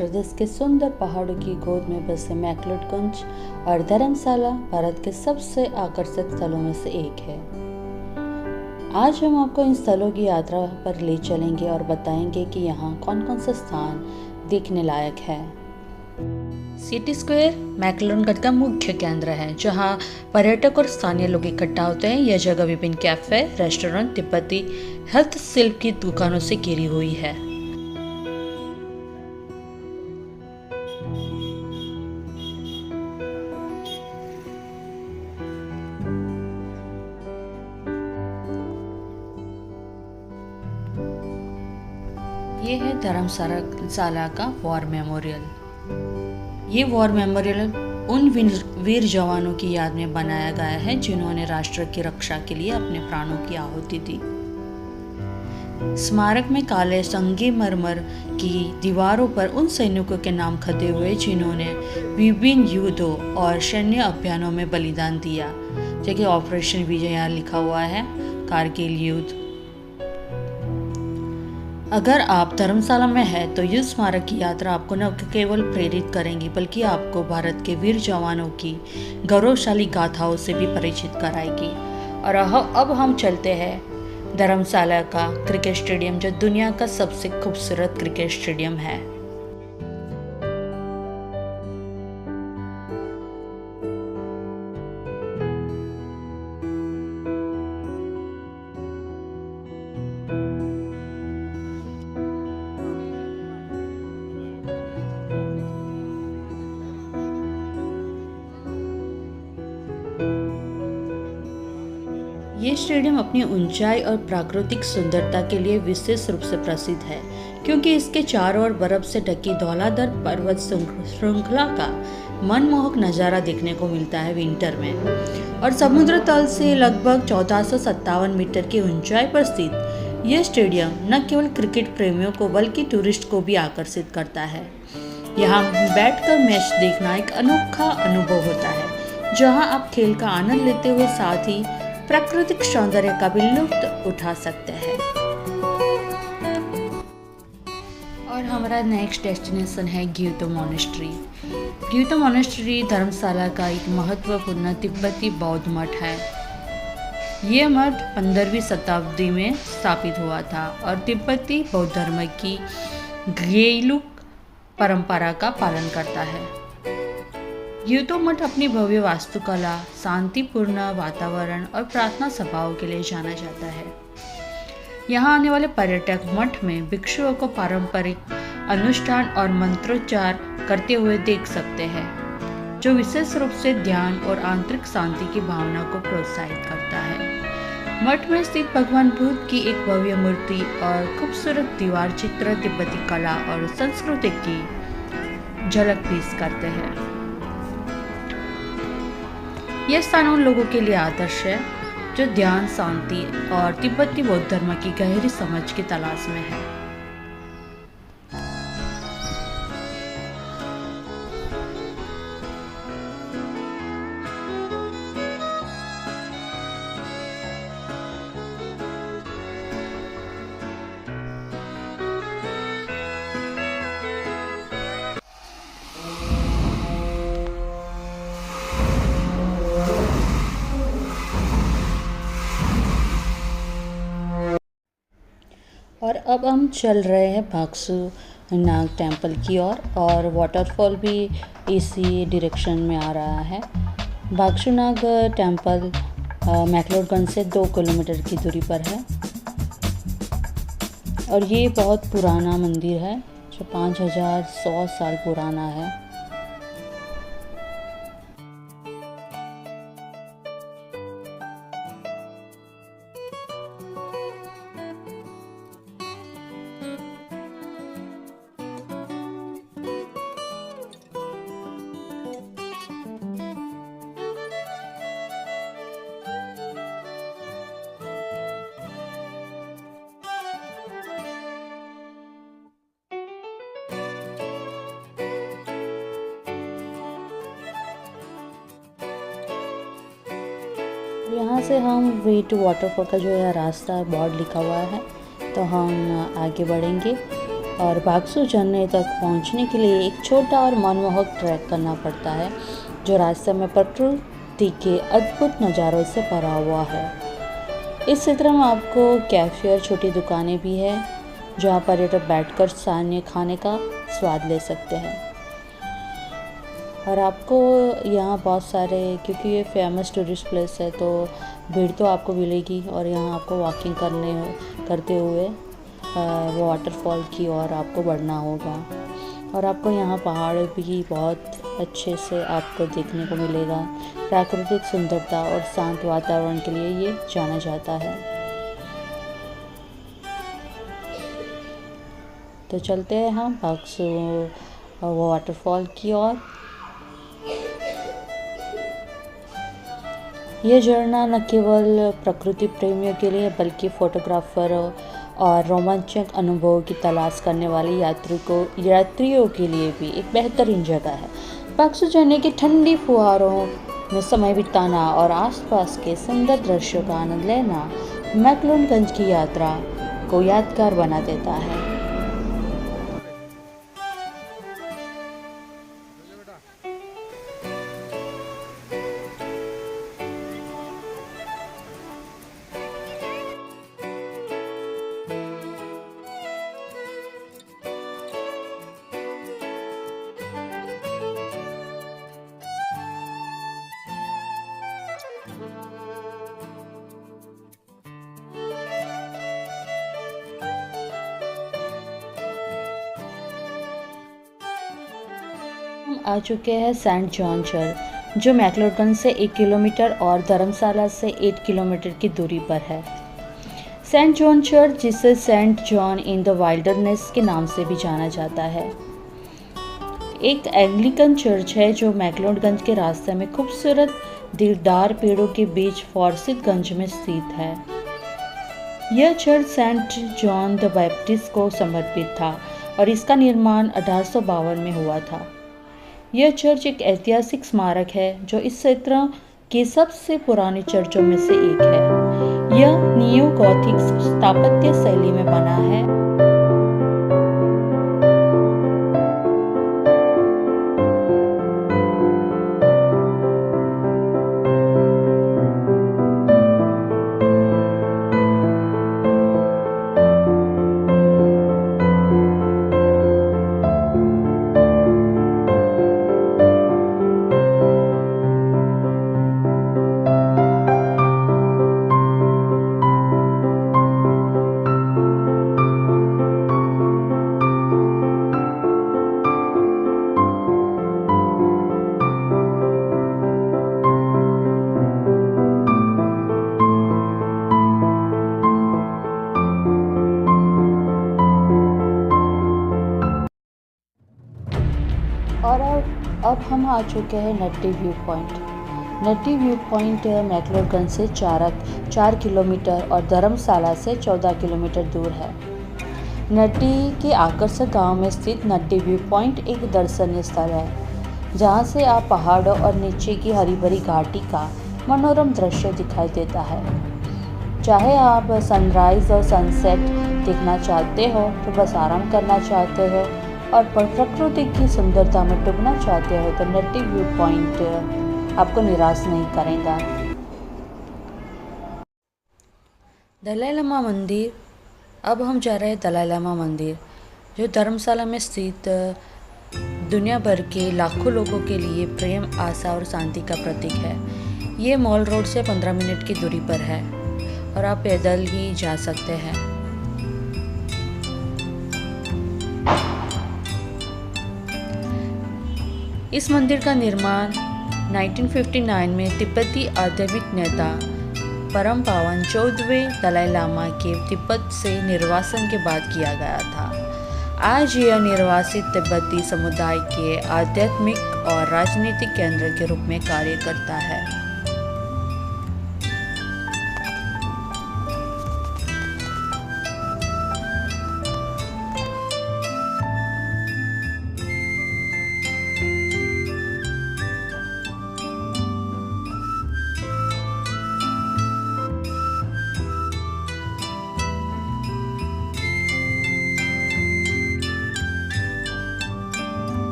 प्रदेश के सुंदर पहाड़ों की गोद में बसे मैक्लोडगंज और धर्मशाला भारत के सबसे आकर्षक स्थलों में से एक है। आज हम आपको इन स्थलों की यात्रा पर ले चलेंगे और बताएंगे कि यहाँ कौन कौन से स्थान देखने लायक है। सिटी स्क्वायर मैक्लोडगंज का मुख्य केंद्र है, जहाँ पर्यटक और स्थानीय लोग इकट्ठा होते हैं। यह जगह विभिन्न कैफे, रेस्टोरेंट, तिब्बती हस्तशिल्प की दुकानों से घिरी हुई है। ये है धर्मशाला का वॉर मेमोरियल। ये वॉर मेमोरियल उन वीर जवानों की याद में बनाया गया है जिन्होंने राष्ट्र की रक्षा के लिए अपने प्राणों की आहुति दी। स्मारक में काले संगमरमर की दीवारों पर उन सैनिकों के नाम खते हुए जिन्होंने विभिन्न युद्धों और सैन्य अभियानों में बलिदान दिया, जैसे ऑपरेशन विजय यहाँ लिखा हुआ है, कारगिल युद्ध। अगर आप धर्मशाला में हैं तो इस स्मारक की यात्रा आपको न केवल प्रेरित करेंगी बल्कि आपको भारत के वीर जवानों की गौरवशाली गाथाओं से भी परिचित कराएगी। और अब हम चलते हैं धर्मशाला का क्रिकेट स्टेडियम, जो दुनिया का सबसे खूबसूरत क्रिकेट स्टेडियम है। ये स्टेडियम अपनी ऊंचाई और प्राकृतिक सुंदरता के लिए विशेष रूप से प्रसिद्ध है, क्योंकि इसके चारों ओर बर्फ से ढकी धौलाधर पर्वत श्रृंखला का मनमोहक नज़ारा देखने को मिलता है विंटर में। और समुद्र तल से लगभग 1457 मीटर की ऊंचाई पर स्थित यह स्टेडियम न केवल क्रिकेट प्रेमियों को बल्कि टूरिस्ट को भी आकर्षित करता है। यहाँ बैठकर मैच देखना एक अनोखा अनुभव होता है, जहाँ आप खेल का आनंद लेते हुए साथ ही प्राकृतिक सौंदर्य का भी लुत्फ उठा सकते हैं। और हमारा नेक्स्ट डेस्टिनेशन है ग्योतो मोनेस्ट्री। ग्योतो मोनेस्ट्री धर्मशाला का एक महत्वपूर्ण तिब्बती बौद्ध मठ है। यह मठ 15वीं शताब्दी में स्थापित हुआ था और तिब्बती बौद्ध धर्म की गेलुक परंपरा का पालन करता है। ग्योतो मठ अपनी भव्य वास्तुकला, शांतिपूर्ण वातावरण और प्रार्थना सभाओं के लिए जाना जाता है। यहाँ आने वाले पर्यटक मठ में भिक्षुओं को पारंपरिक अनुष्ठान और मंत्रोच्चार करते हुए देख सकते हैं, जो विशेष रूप से ध्यान और आंतरिक शांति की भावना को प्रोत्साहित करता है। मठ में स्थित भगवान बुद्ध की एक भव्य मूर्ति और खूबसूरत दीवार चित्र तिब्बती कला और संस्कृति की झलक पेश करते हैं। यह स्थान उन लोगों के लिए आदर्श है जो ध्यान, शांति और तिब्बती बौद्ध धर्म की गहरी समझ की तलाश में है। और अब हम चल रहे हैं भागसू नाग टेम्पल की ओर और वाटरफॉल भी इसी डायरेक्शन में आ रहा है। भागसू नाग टेम्पल मैक्लोडगंज से 2 किलोमीटर की दूरी पर है और ये बहुत पुराना मंदिर है, जो 5100 साल पुराना है। यहाँ से हम वे टू वाटरफॉल का जो है रास्ता बोर्ड लिखा हुआ है, तो हम आगे बढ़ेंगे और बाक्सू झरने तक पहुंचने के लिए एक छोटा और मनमोहक ट्रैक करना पड़ता है जो रास्ते में प्रकृति के अद्भुत नज़ारों से भरा हुआ है। इस क्षेत्र में आपको कैफे और छोटी दुकानें भी हैं जहां पर्यटक बैठकर स्थानीय खाने का स्वाद ले सकते हैं। और आपको यहाँ बहुत सारे, क्योंकि ये फेमस टूरिस्ट प्लेस है तो भीड़ तो आपको मिलेगी, और यहाँ आपको वॉकिंग करते हुए वाटरफॉल की ओर आपको बढ़ना होगा। और आपको यहाँ पहाड़ भी बहुत अच्छे से आपको देखने को मिलेगा। प्राकृतिक सुंदरता और शांत वातावरण के लिए ये जाना जाता है। तो चलते हैं हम बाक्सू वाटरफॉल की ओर। यह झरना न केवल प्रकृति प्रेमियों के लिए बल्कि फोटोग्राफर और रोमांचक अनुभवों की तलाश करने वाले यात्रियों के लिए भी एक बेहतरीन जगह है। बाक्सू झरने की ठंडी फुहारों में समय बिताना और आसपास के सुंदर दृश्यों का आनंद लेना मैक्लोडगंज की यात्रा को यादगार बना देता है। हम आ चुके हैं सेंट जॉन चर्च, जो मैक्लोडगंज से 1 किलोमीटर और धर्मशाला से 8 किलोमीटर की दूरी पर है। सेंट जॉन चर्च, जिसे Saint John in the wilderness के नाम से भी जाना जाता है, एक एंग्लिकन चर्च है जो मैक्लोडगंज के रास्ते में खूबसूरत देवदार पेड़ों के बीच फॉर्सिथगंज में स्थित है। यह church Saint John the Baptist को समर्पित था और इसका निर्माण 1852 में हुआ था। यह चर्च एक ऐतिहासिक स्मारक है जो इस क्षेत्र के सबसे पुराने चर्चों में से एक है। यह नियो गॉथिक स्थापत्य शैली में बना है। और अब हम आ चुके हैं Nutty view point. Nutty view point McLeodganj से 4 किलोमीटर और धर्मशाला से 14 किलोमीटर दूर है। नट्टी के आकर्षक गांव में स्थित नट्टी व्यू पॉइंट एक दर्शनीय स्थल है जहां से आप पहाड़ों और नीचे की हरी भरी घाटी का मनोरम दृश्य दिखाई देता है। चाहे आप सनराइज और सनसेट देखना चाहते हो, तो बस आराम करना चाहते हो और प्रकृति की सुंदरता में डूबना चाहते हो, तो नट्टी व्यू पॉइंट आपको निराश नहीं करेगा। दलाई लामा मंदिर। अब हम जा रहे हैं दलाई लामा मंदिर, जो धर्मशाला में स्थित दुनिया भर के लाखों लोगों के लिए प्रेम, आशा और शांति का प्रतीक है। ये मॉल रोड से 15 मिनट की दूरी पर है और आप पैदल ही जा सकते हैं। इस मंदिर का निर्माण 1959 में तिब्बती आध्यात्मिक नेता परम पावन 14वें दलाई लामा के तिब्बत से निर्वासन के बाद किया गया था। आज यह निर्वासित तिब्बती समुदाय के आध्यात्मिक और राजनीतिक केंद्र के रूप में कार्य करता है।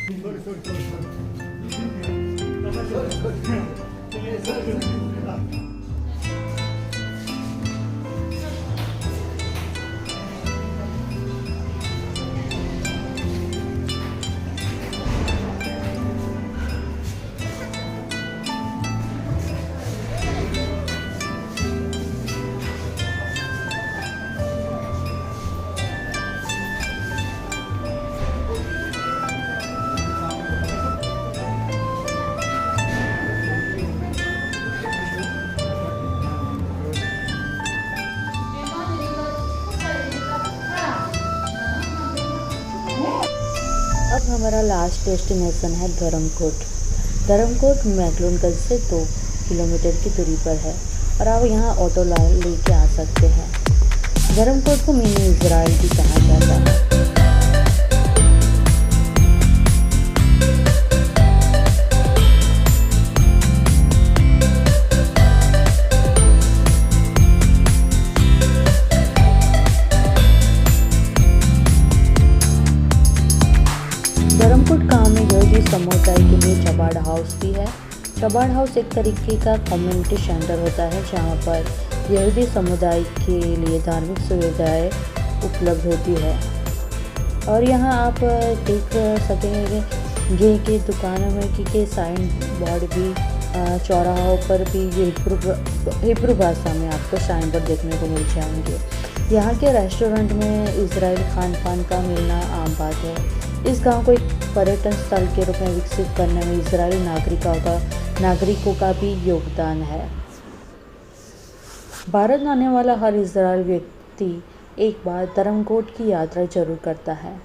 अब हमारा लास्ट डेस्टिनेशन है धर्मकोट। धर्मकोट मैक्लोडगंज से 2 किलोमीटर की दूरी पर है और आप यहाँ ऑटो लेके आ सकते हैं। धर्मकोट को मिनी इजराइल भी कहा जाता है। धर्मकोट गांव में यहूदी समुदाय के लिए चबाड़ हाउस भी है। चबाड़ हाउस एक तरीके का कम्युनिटी सेंटर होता है जहां पर यहूदी समुदाय के लिए धार्मिक सुविधाएं उपलब्ध होती है। और यहां आप देख सकेंगे कि दुकानों में कि साइन बोर्ड भी चौराहों पर भी हिब्रू भाषा में आपको साइन बोर्ड देखने को मिल जाएंगे। यहाँ के रेस्टोरेंट में इजरायली खान पान का मिलना आम बात है। इस गांव को एक पर्यटन स्थल के रूप में विकसित करने में इजरायली नागरिकों का भी योगदान है। भारत आने वाला हर इजरायली व्यक्ति एक बार धर्मकोट की यात्रा जरूर करता है।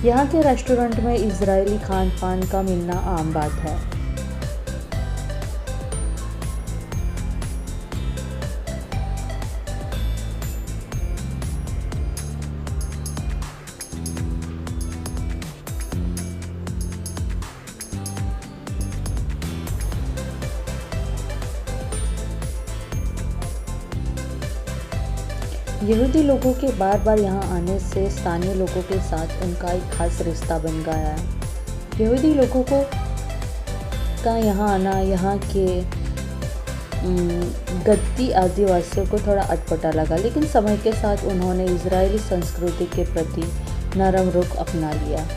यहाँ के रेस्टोरेंट में इजरायली खान पान का मिलना आम बात है। यहूदी लोगों के बार बार यहाँ आने से स्थानीय लोगों के साथ उनका एक खास रिश्ता बन गया है। यहूदी लोगों का यहाँ आना यहाँ के गद्दी आदिवासियों को थोड़ा अटपटा लगा, लेकिन समय के साथ उन्होंने इजरायली संस्कृति के प्रति नरम रुख अपना लिया।